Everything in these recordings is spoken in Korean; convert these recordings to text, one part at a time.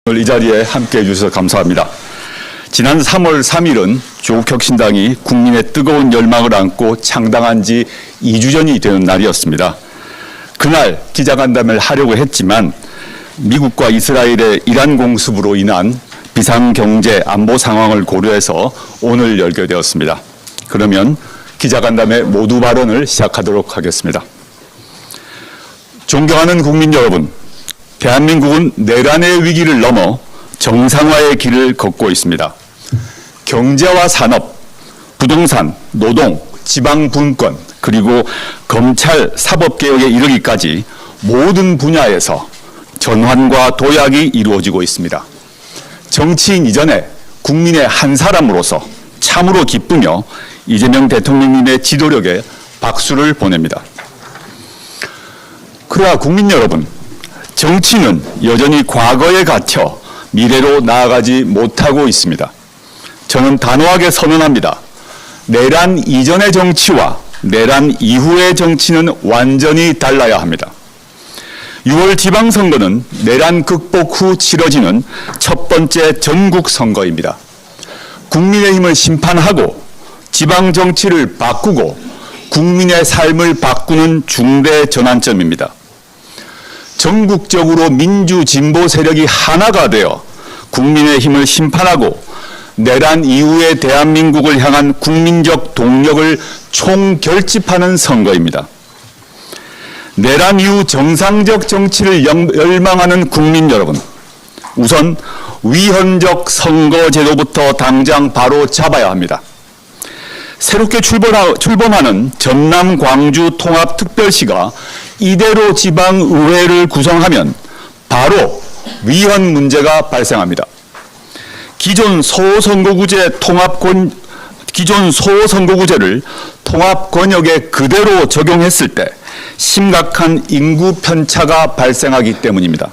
오늘 이 자리에 함께해 주셔서 감사합니다. 지난 3월 3일은 조국혁신당이 국민의 뜨거운 열망을 안고 창당한 지 2주 전이 되는 날이었습니다. 그날 기자간담회를 하려고 했지만 미국과 이스라엘의 이란 공습으로 인한 비상경제 안보 상황을 고려해서 오늘 열게 되었습니다. 그러면 기자간담회 모두 발언을 시작하도록 하겠습니다. 존경하는 국민 여러분, 대한민국은 내란의 위기를 넘어 정상화의 길을 걷고 있습니다. 경제와 산업, 부동산, 노동, 지방분권, 그리고 검찰 사법개혁에 이르기까지 모든 분야에서 전환과 도약이 이루어지고 있습니다. 정치인 이전에 국민의 한 사람으로서 참으로 기쁘며 이재명 대통령님의 지도력에 박수를 보냅니다. 그러나 국민 여러분, 정치는 여전히 과거에 갇혀 미래로 나아가지 못하고 있습니다. 저는 단호하게 선언합니다. 내란 이전의 정치와 내란 이후의 정치는 완전히 달라야 합니다. 6월 지방선거는 내란 극복 후 치러지는 첫 번째 전국 선거입니다. 국민의힘을 심판하고 지방 정치를 바꾸고 국민의 삶을 바꾸는 중대 전환점입니다. 전국적으로 민주 진보 세력이 하나가 되어 국민의힘을 심판하고 내란 이후의 대한민국을 향한 국민적 동력을 총결집하는 선거입니다. 내란 이후 정상적 정치를 열망하는 국민 여러분, 우선 위헌적 선거제도부터 당장 바로 잡아야 합니다. 새롭게 출범하는 전남 광주 통합특별시가 이대로 지방의회를 구성하면 바로 위헌 문제가 발생합니다. 기존 소선거구제를 통합권역에 그대로 적용했을 때 심각한 인구 편차가 발생하기 때문입니다.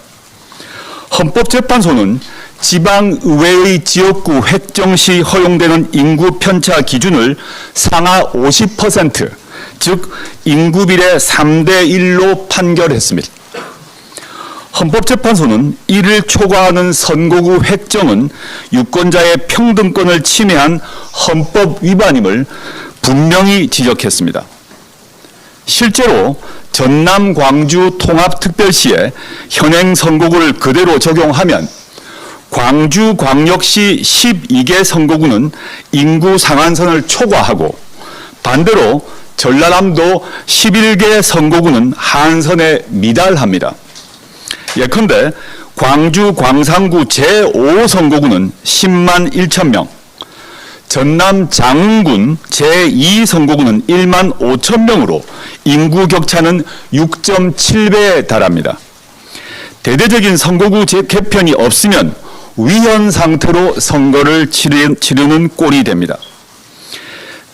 헌법재판소는 지방의회의 지역구 획정 시 허용되는 인구 편차 기준을 상하 50%, 즉 인구 비례 3대 1로 판결했습니다. 헌법재판소는 이를 초과하는 선거구 획정은 유권자의 평등권을 침해한 헌법 위반임을 분명히 지적했습니다. 실제로 전남 광주 통합특별시에 현행 선거구를 그대로 적용하면 광주광역시 12개 선거구는 인구 상한선을 초과하고 반대로 전라남도 11개 선거구는 한선에 미달합니다. 예컨대 광주 광산구 제5선거구는 10만 1천 명, 전남 장흥군 제2선거구는 1만 5천 명으로 인구 격차는 6.7배에 달합니다. 대대적인 선거구 개편이 없으면 위헌 상태로 선거를 치르는 꼴이 됩니다.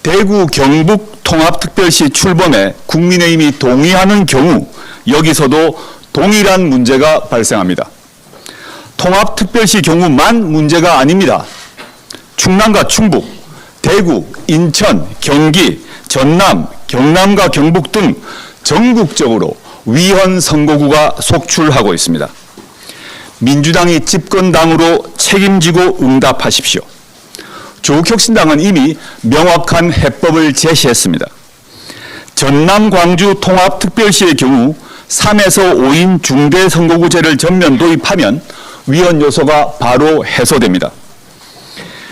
대구 경북 통합특별시 출범에 국민의힘이 동의하는 경우 여기서도 동일한 문제가 발생합니다. 통합특별시 경우만 문제가 아닙니다. 충남과 충북, 대구, 인천, 경기, 전남, 경남과 경북 등 전국적으로 위헌 선거구가 속출하고 있습니다. 민주당이 집권당으로 책임지고 응답하십시오. 조국혁신당은 이미 명확한 해법을 제시했습니다. 전남 광주 통합특별시의 경우 3에서 5인 중대선거구제를 전면 도입하면 위헌 요소가 바로 해소됩니다.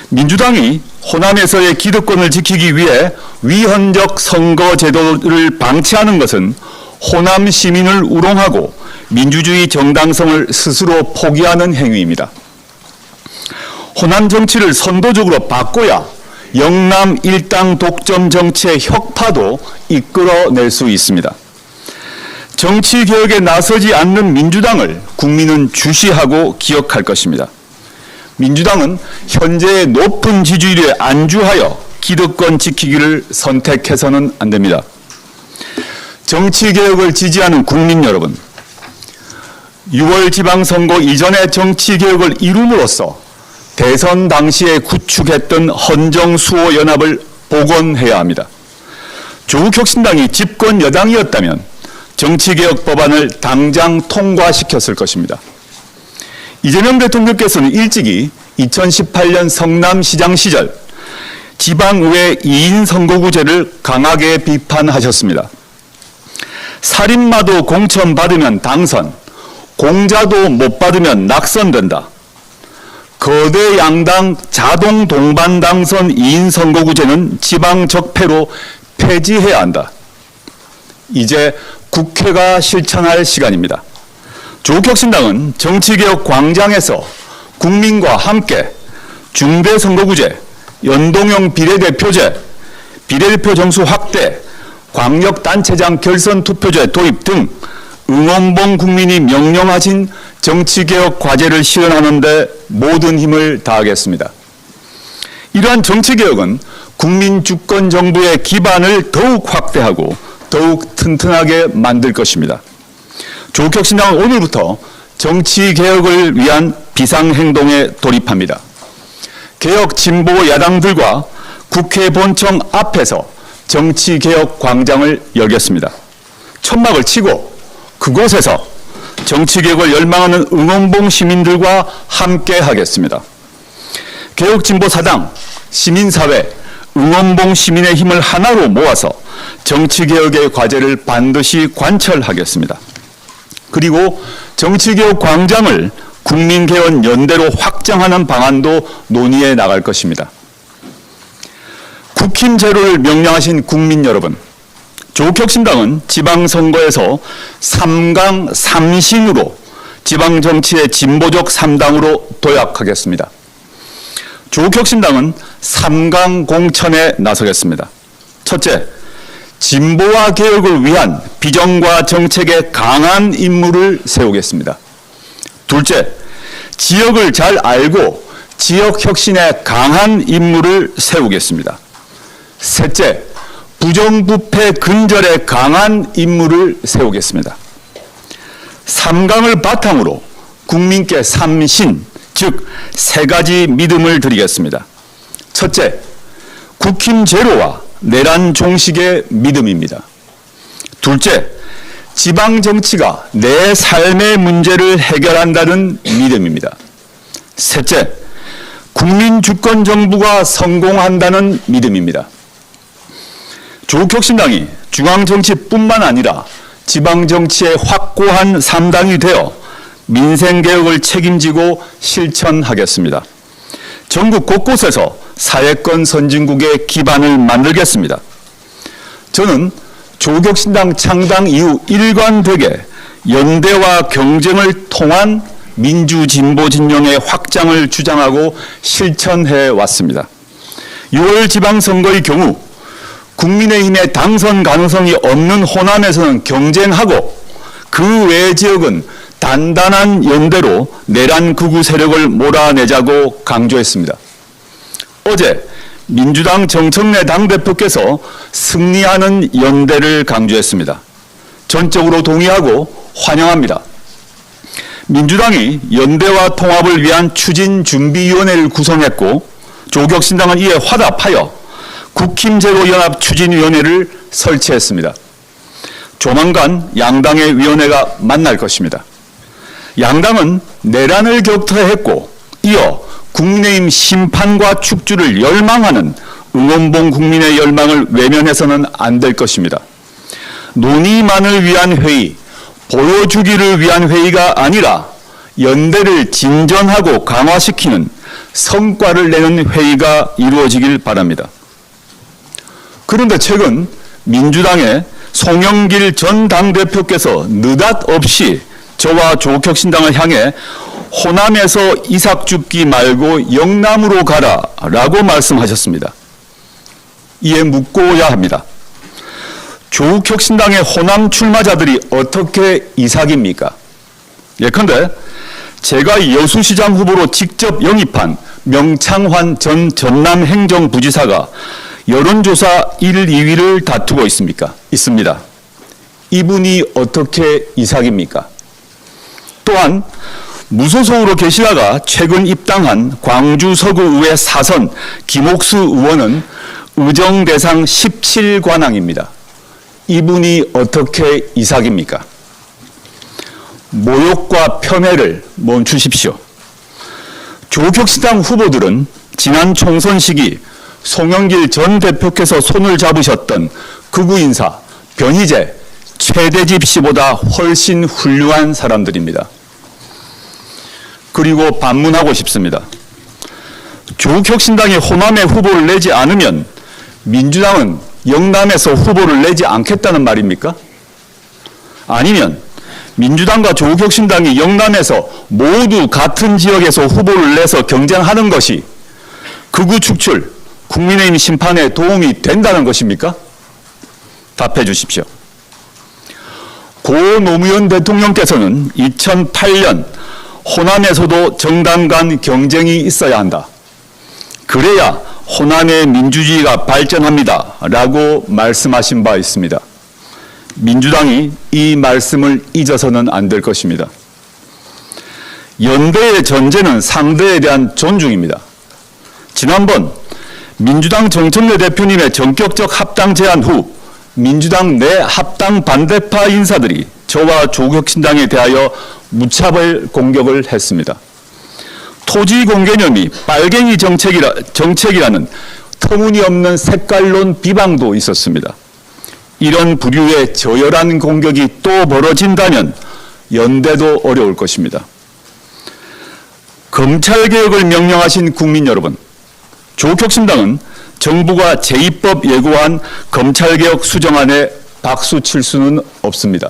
민주당이 호남에서의 기득권을 지키기 위해 위헌적 선거제도를 방치하는 것은 호남 시민을 우롱하고 민주주의 정당성을 스스로 포기하는 행위입니다. 호남 정치를 선도적으로 바꿔야 영남 일당 독점 정치의 혁파도 이끌어낼 수 있습니다. 정치개혁에 나서지 않는 민주당을 국민은 주시하고 기억할 것입니다. 민주당은 현재의 높은 지지율에 안주하여 기득권 지키기를 선택해서는 안 됩니다. 정치개혁을 지지하는 국민 여러분, 6월 지방선거 이전의 정치개혁을 이룸으로써 대선 당시에 구축했던 헌정수호 연합을 복원해야 합니다. 조국혁신당이 집권 여당이었다면 정치개혁 법안을 당장 통과시켰을 것입니다. 이재명 대통령께서는 일찍이 2018년 성남시장 시절 지방의회 2인 선거구제를 강하게 비판하셨습니다. 살인마도 공천 받으면 당선, 공자도 못 받으면 낙선된다. 거대 양당 자동 동반 당선 2인 선거구제는 지방 적폐로 폐지해야 한다. 이제 국회가 실천할 시간입니다. 조국혁신당은 정치개혁 광장에서 국민과 함께 중대선거구제, 연동형 비례대표제, 비례대표 정수 확대, 광역단체장 결선 투표제 도입 등 응원봉 국민이 명령하신 정치개혁 과제를 실현하는 데 모든 힘을 다하겠습니다. 이러한 정치개혁은 국민주권 정부의 기반을 더욱 확대하고 더욱 튼튼하게 만들 것입니다. 조국혁신당은 오늘부터 정치개혁을 위한 비상행동에 돌입합니다. 개혁 진보 야당들과 국회 본청 앞에서 정치개혁 광장을 열겠습니다. 천막을 치고 그곳에서 정치개혁을 열망하는 응원봉 시민들과 함께 하겠습니다. 개혁진보사당, 시민사회, 응원봉 시민의 힘을 하나로 모아서 정치개혁의 과제를 반드시 관철하겠습니다. 그리고 정치개혁 광장을 국민개헌 연대로 확장하는 방안도 논의해 나갈 것입니다. 국힘제로를 명령하신 국민 여러분, 조국혁신당은 지방선거에서 3강 3신으로 지방정치의 진보적 3당으로 도약하겠습니다. 조국혁신당은 3강 공천에 나서겠습니다. 첫째, 진보와 개혁을 위한 비전과 정책에 강한 인물을 세우겠습니다. 둘째, 지역을 잘 알고 지역 혁신에 강한 인물을 세우겠습니다. 셋째, 부정부패 근절에 강한 인물을 세우겠습니다. 3강을 바탕으로 국민께 3신, 즉 3가지 믿음을 드리겠습니다. 첫째, 국힘 제로와 내란 종식의 믿음입니다. 둘째, 지방 정치가 내 삶의 문제를 해결한다는 믿음입니다. 셋째, 국민 주권 정부가 성공한다는 믿음입니다. 조국혁신당이 중앙정치뿐만 아니라 지방정치의 확고한 3당이 되어 민생개혁을 책임지고 실천하겠습니다. 전국 곳곳에서 사회권 선진국의 기반을 만들겠습니다. 저는 조국혁신당 창당 이후 일관되게 연대와 경쟁을 통한 민주진보 진영의 확장을 주장하고 실천해 왔습니다. 6월 지방선거의 경우 국민의힘의 당선 가능성이 없는 호남에서는 경쟁하고 그 외 지역은 단단한 연대로 내란 극우 세력을 몰아내자고 강조했습니다. 어제 민주당 정청래 당대표께서 승리하는 연대를 강조했습니다. 전적으로 동의하고 환영합니다. 민주당이 연대와 통합을 위한 추진준비위원회를 구성했고 조국혁신당은 이에 화답하여 국힘제로연합 추진위원회를 설치했습니다. 조만간 양당의 위원회가 만날 것입니다. 양당은 내란을 격퇴했고 이어 국민의힘 심판과 축주를 열망하는 응원봉 국민의 열망을 외면해서는 안 될 것입니다. 논의만을 위한 회의, 보여주기를 위한 회의가 아니라 연대를 진전하고 강화시키는 성과를 내는 회의가 이루어지길 바랍니다. 그런데 최근 민주당의 송영길 전 당대표께서 느닷없이 저와 조국혁신당을 향해 호남에서 이삭 줍기 말고 영남으로 가라라고 말씀하셨습니다. 이에 묻고야 합니다. 조국혁신당의 호남 출마자들이 어떻게 이삭입니까? 예컨대 제가 여수시장 후보로 직접 영입한 명창환 전 전남행정부지사가 여론조사 1, 2위를 다투고 있습니까? 있습니다. 이분이 어떻게 이삭입니까? 또한 무소속으로 계시다가 최근 입당한 광주 서구의회 4선 김옥수 의원은 의정대상 17관왕입니다. 이분이 어떻게 이삭입니까? 모욕과 편애를 멈추십시오. 조국혁신당 후보들은 지난 총선 시기 송영길 전 대표께서 손을 잡으셨던 극우 인사 변희재, 최대집 씨보다 훨씬 훌륭한 사람들입니다. 그리고 반문하고 싶습니다. 조국혁신당이 호남에 후보를 내지 않으면 민주당은 영남에서 후보를 내지 않겠다는 말입니까? 아니면 민주당과 조국혁신당이 영남에서 모두 같은 지역에서 후보를 내서 경쟁하는 것이 극우 축출, 국민의힘 심판에 도움이 된다는 것입니까? 답해 주십시오. 고 노무현 대통령께서는 2008년 호남에서도 정당 간 경쟁이 있어야 한다. 그래야 호남의 민주주의가 발전합니다. 라고 말씀하신 바 있습니다. 민주당이 이 말씀을 잊어서는 안 될 것입니다. 연대의 전제는 상대에 대한 존중입니다. 지난번 민주당 정청래 대표님의 전격적 합당 제안 후 민주당 내 합당 반대파 인사들이 저와 조국혁신당에 대하여 무차별 공격을 했습니다. 토지 공개념이 빨갱이 정책이라는 터무니없는 색깔론 비방도 있었습니다. 이런 부류의 저열한 공격이 또 벌어진다면 연대도 어려울 것입니다. 검찰개혁을 명령하신 국민 여러분, 조국혁신당은 정부가 제2법 예고한 검찰개혁 수정안에 박수 칠 수는 없습니다.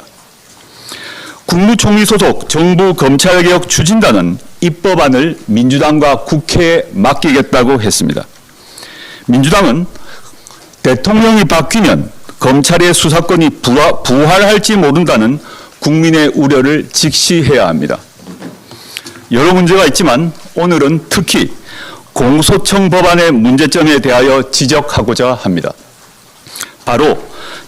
국무총리 소속 정부 검찰개혁 추진단은 입법안을 민주당과 국회에 맡기겠다고 했습니다. 민주당은 대통령이 바뀌면 검찰의 수사권이 부활할지 모른다는 국민의 우려를 직시해야 합니다. 여러 문제가 있지만 오늘은 특히 공소청 법안의 문제점에 대하여 지적하고자 합니다. 바로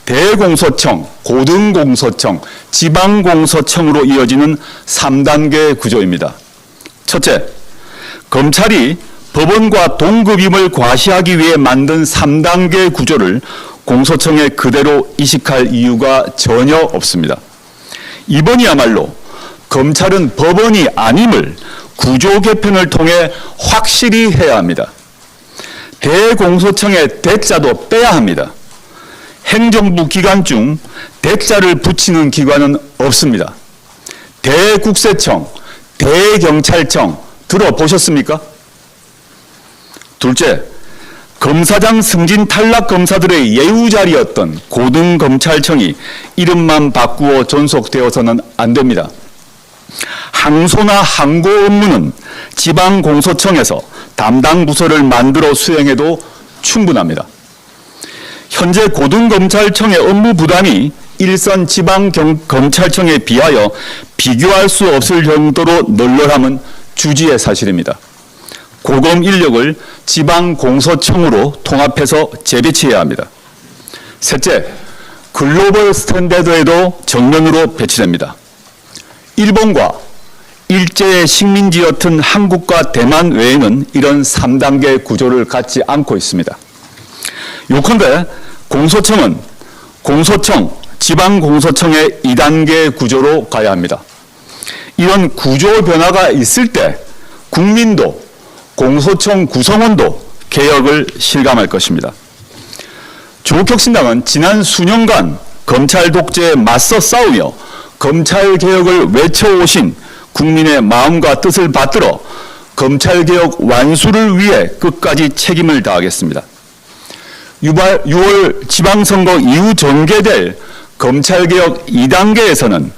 대공소청, 고등공소청, 지방공소청으로 이어지는 3단계 구조입니다. 첫째, 검찰이 법원과 동급임을 과시하기 위해 만든 3단계 구조를 공소청에 그대로 이식할 이유가 전혀 없습니다. 이번이야말로 검찰은 법원이 아님을 구조 개편을 통해 확실히 해야 합니다. 대공소청의 대자도 빼야 합니다. 행정부 기관 중 대자를 붙이는 기관은 없습니다. 대국세청, 대경찰청 들어보셨습니까? 둘째, 검사장 승진 탈락 검사들의 예우자리였던 고등검찰청이 이름만 바꾸어 존속되어서는 안 됩니다. 항소나 항고 업무는 지방공소청에서 담당 부서를 만들어 수행해도 충분합니다. 현재 고등검찰청의 업무 부담이 일선 지방검찰청에 비하여 비교할 수 없을 정도로 널널함은 주지의 사실입니다. 고검 인력을 지방공소청으로 통합해서 재배치해야 합니다. 셋째, 글로벌 스탠다드에도 정면으로 배치됩니다. 일본과 일제의 식민지였던 한국과 대만 외에는 이런 3단계 구조를 갖지 않고 있습니다. 요컨대 공소청은 공소청, 지방공소청의 2단계 구조로 가야 합니다. 이런 구조 변화가 있을 때 국민도 공소청 구성원도 개혁을 실감할 것입니다. 조국혁신당은 지난 수년간 검찰 독재에 맞서 싸우며 검찰개혁을 외쳐오신 국민의 마음과 뜻을 받들어 검찰개혁 완수를 위해 끝까지 책임을 다하겠습니다. 6월 지방선거 이후 전개될 검찰개혁 2단계에서는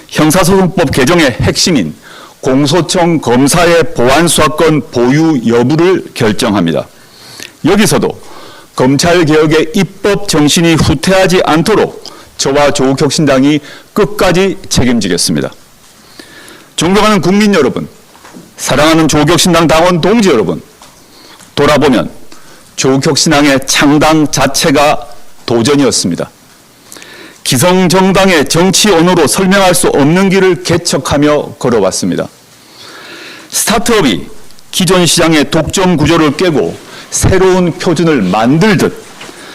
형사소송법 개정의 핵심인 공소청 검사의 보안수사권 보유 여부를 결정합니다. 여기서도 검찰개혁의 입법 정신이 후퇴하지 않도록 저와 조국혁신당이 끝까지 책임지겠습니다. 존경하는 국민 여러분, 사랑하는 조국혁신당 당원 동지 여러분, 돌아보면 조국혁신당의 창당 자체가 도전이었습니다. 기성정당의 정치 언어로 설명할 수 없는 길을 개척하며 걸어왔습니다. 스타트업이 기존 시장의 독점 구조를 깨고 새로운 표준을 만들듯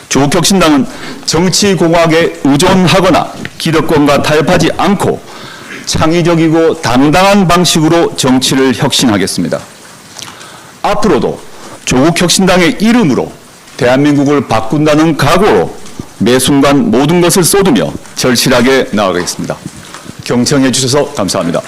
조국혁신당은 정치공학에 의존하거나 기득권과 타협하지 않고 창의적이고 당당한 방식으로 정치를 혁신하겠습니다. 앞으로도 조국혁신당의 이름으로 대한민국을 바꾼다는 각오로 매 순간 모든 것을 쏟으며 절실하게 나아가겠습니다. 경청해 주셔서 감사합니다.